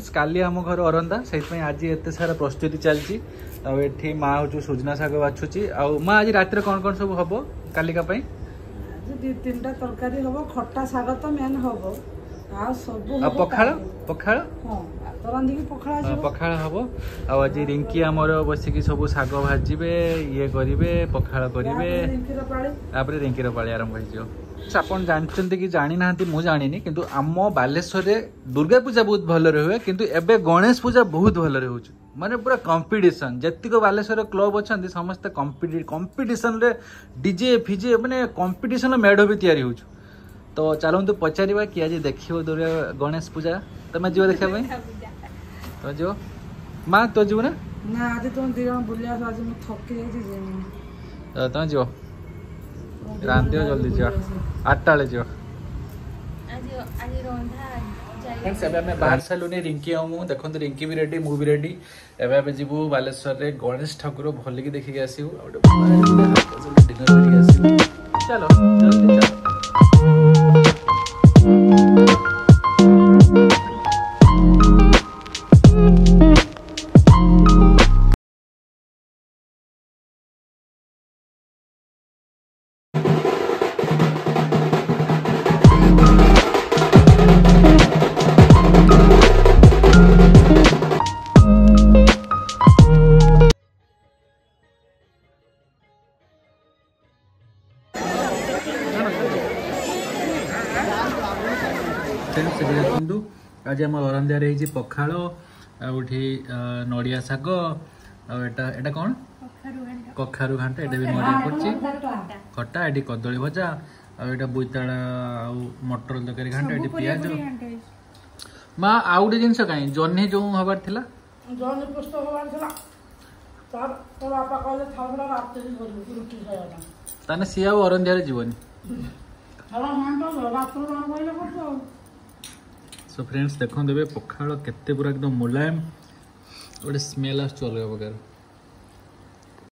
काली आम घर अरंदा से आज एत सारा प्रस्तुति चलती आठी माँ हूँ सुजना शाग बाछुची माँ आज रात कौन कौन सब हम कालिका दु तीन तरकारी हम खट्टा शाग तो मेन हम पखाड़ पखाड़ पखाड़ हम आज रिंकी आमर बसिकी सब शाग भाजबे ये करेंगे पखाड़ करेंगे रिंकीर पाली आरंभ हो आपन जानते कि जानी ना मु जानी किंतु आम बालेश्वर दुर्गा पूजा बहुत भल हुए किंतु एबे गणेश पूजा बहुत भल हो माने पूरा कंपटीशन जतिक बालेश्वर क्लब अच्छा समस्त कंपटीशन रे डीजे फिजे माने कंपटीशन मेढ़ भी तैयारी हो तो चलतु पचार कि आज देख दुर्गा गणेश पूजा तुम जीव देखा तो जो माँ तो जीव ना आज तुम दिजन बुलिया आज मैं थकी तुम जीव रांधि जल्दी जा 8टा बेले जीव बाहर सारूनी रिंकी आऊँ देखो रिंकी भी रेडी मु भी रेडी एवं जीवु बालेश्वर रे गणेश ठाकुर भल कि देखिक आसू चलो जल्दी चलो देखु आज आम अरंदिया पखाड़ आठी नड़िया शाग एटा कौन कखारु घाट ये भी नड़िया पड़ी खटा ये कदली भजा आटा बोईताड़ा मटर तरकारी घाट ये पिज माँ आउ गए जिनस कहीं जह्नी जो हबार थिला ताने सी आउ अरंदिया जीवनी सो फ्रेंड्स देखो देवे पखाड़ केते पूरा एकदम मुलायम गोटे स्मेल अलग प्रकार।